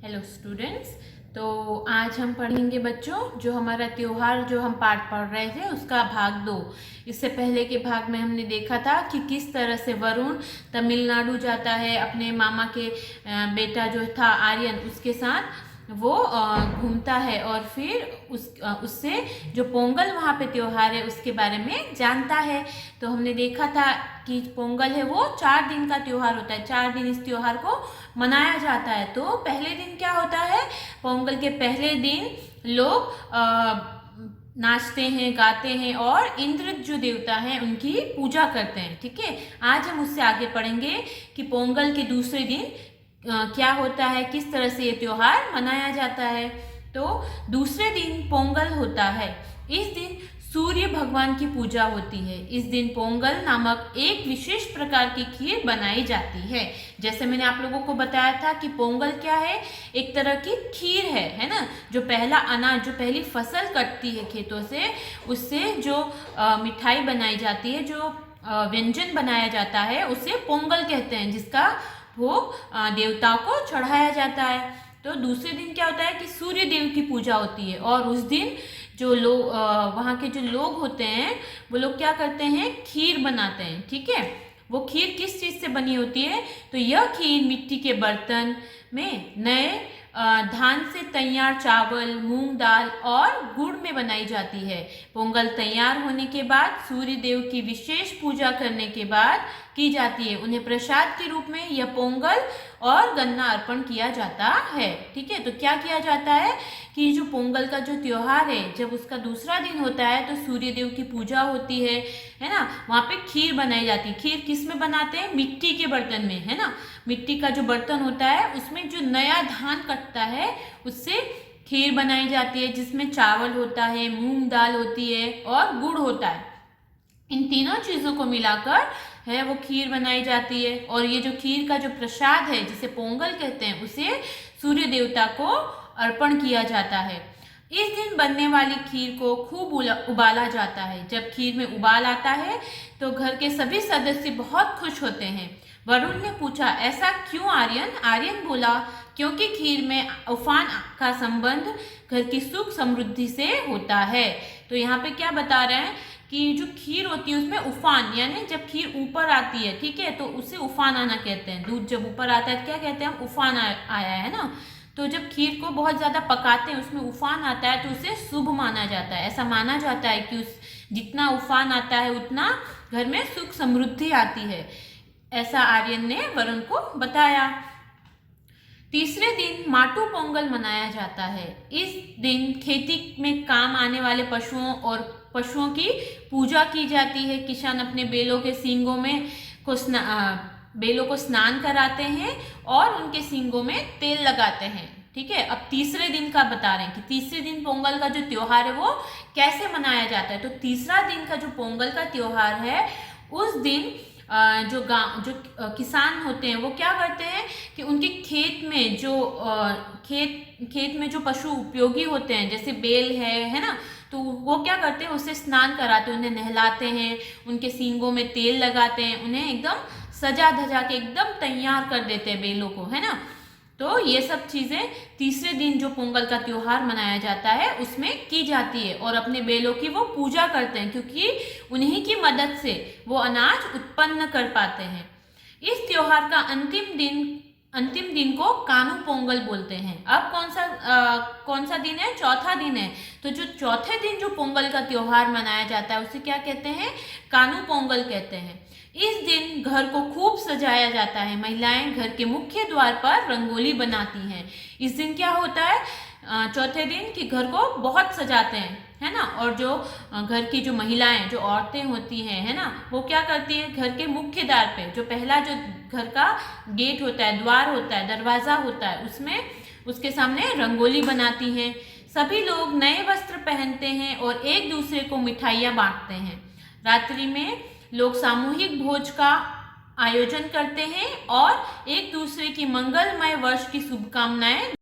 Hello students. तो आज हम पढ़ेंगे बच्चों जो हमारा त्योहार जो हम पाठ पढ़ रहे थे उसका भाग 2। इससे पहले के भाग में हमने देखा था कि किस तरह से वरुण तमिलनाडु जाता है अपने मामा के बेटा जो था आर्यन उसके साथ वो घूमता है और फिर उससे जो पोंगल वहाँ पे त्योहार है उसके बारे में जानता है। तो हमने देखा था कि पोंगल है वो 4 दिन का त्योहार होता है, 4 दिन इस त्योहार को मनाया जाता है। तो पहले दिन क्या होता है, पोंगल के पहले दिन लोग नाचते हैं, गाते हैं और इंद्र जो देवता हैं उनकी पूजा करते हैं। ठीक है, आज हम उससे आगे पढ़ेंगे कि पोंगल के दूसरे दिन क्या होता है, किस तरह से ये त्योहार मनाया जाता है। तो दूसरे दिन पोंगल होता है। इस दिन सूर्य भगवान की पूजा होती है। इस दिन पोंगल नामक एक विशेष प्रकार की खीर बनाई जाती है। जैसे मैंने आप लोगों को बताया था कि पोंगल क्या है, एक तरह की खीर है ना। जो पहला अनाज, जो पहली फसल कटती है खेतों से, उससे जो मिठाई बनाई जाती है, जो व्यंजन बनाया जाता है, उसे पोंगल कहते हैं, जिसका भोग देवताओं को चढ़ाया जाता है। तो दूसरे दिन क्या होता है कि सूर्य देव की पूजा होती है और उस दिन जो लोग वहाँ के जो लोग होते हैं वो लोग क्या करते हैं, खीर बनाते हैं। ठीक है, वो खीर किस चीज़ से बनी होती है, तो यह खीर मिट्टी के बर्तन में नए धान से तैयार चावल, मूंग दाल और गुड़ में बनाई जाती है। पोंगल तैयार होने के बाद सूर्य देव की विशेष पूजा करने के बाद की जाती है। उन्हें प्रसाद के रूप में यह पोंगल और गन्ना अर्पण किया जाता है। ठीक है, तो क्या किया जाता है कि जो पोंगल का जो त्योहार है, जब उसका दूसरा दिन होता है तो सूर्य देव की पूजा होती है ना। वहाँ पे खीर बनाई जाती है। खीर किस में बनाते हैं, मिट्टी के बर्तन में, है ना। मिट्टी का जो बर्तन होता है उसमें जो नया धान कटता है उससे खीर बनाई जाती है, जिसमें चावल होता है, मूंग दाल होती है और गुड़ होता है। इन तीनों चीजों को मिलाकर है वो खीर बनाई जाती है। और ये जो खीर का जो प्रसाद है, जिसे पोंगल कहते हैं, उसे सूर्य देवता को अर्पण किया जाता है। इस दिन बनने वाली खीर को खूब उबाला जाता है। जब खीर में उबाल आता है तो घर के सभी सदस्य बहुत खुश होते हैं। वरुण ने पूछा, ऐसा क्यों आर्यन? आर्यन बोला, क्योंकि खीर में उफान का संबंध घर की सुख समृद्धि से होता है। तो यहाँ पे क्या बता रहे हैं कि जो खीर होती है उसमें उफान, यानी जब खीर ऊपर आती है, ठीक है, तो उसे उफान आना कहते हैं। दूध जब ऊपर आता है क्या कहते हैं हम, उफान आया है ना। तो जब खीर को बहुत ज्यादा पकाते हैं, उसमें उफान आता है, तो उसे शुभ माना जाता है। ऐसा माना जाता है कि उस जितना उफान आता है उतना घर में सुख समृद्धि आती है। ऐसा आर्यन ने वरुण को बताया। तीसरे दिन माटू पोंगल मनाया जाता है। इस दिन खेती में काम आने वाले पशुओं की पूजा की जाती है। किसान अपने बैलों के सींगों में बैलों को स्नान कराते हैं और उनके सींगों में तेल लगाते हैं। ठीक है, अब तीसरे दिन का बता रहे हैं कि तीसरे दिन पोंगल का जो त्योहार है वो कैसे मनाया जाता है। तो तीसरा दिन का जो पोंगल का त्योहार है, उस दिन जो किसान होते हैं वो क्या करते हैं कि उनके खेत में जो खेत में जो पशु उपयोगी होते हैं, जैसे बैल है ना, तो वो क्या करते हैं, उससे स्नान कराते हैं, उन्हें नहलाते हैं, उनके सींगों में तेल लगाते हैं, उन्हें एकदम सजा धजा के एकदम तैयार कर देते हैं बैलों को, है ना। तो ये सब चीजें तीसरे दिन जो पोंगल का त्योहार मनाया जाता है उसमें की जाती है। और अपने बैलों की वो पूजा करते हैं, क्योंकि उन्हीं की मदद से वो अनाज उत्पन्न कर पाते हैं। इस त्योहार का अंतिम दिन को कानू पोंगल बोलते हैं। अब कौन सा दिन है, चौथा दिन है। तो जो चौथे दिन जो पोंगल का त्योहार मनाया जाता है उसे क्या कहते हैं, कानू पोंगल कहते हैं। इस दिन घर को खूब सजाया जाता है। महिलाएं घर के मुख्य द्वार पर रंगोली बनाती हैं। इस दिन क्या होता है, चौथे दिन कि घर को बहुत सजाते हैं, है ना। और जो घर की जो महिलाएं, जो औरतें होती हैं, है ना, वो क्या करती हैं, घर के मुख्य द्वार पे जो पहला जो घर का गेट होता है, द्वार होता है, दरवाजा होता है, उसमें उसके सामने रंगोली बनाती हैं। सभी लोग नए वस्त्र पहनते हैं और एक दूसरे को मिठाइयाँ बांटते हैं। रात्रि में लोग सामूहिक भोज का आयोजन करते हैं और एक दूसरे की मंगलमय वर्ष की शुभकामनाएं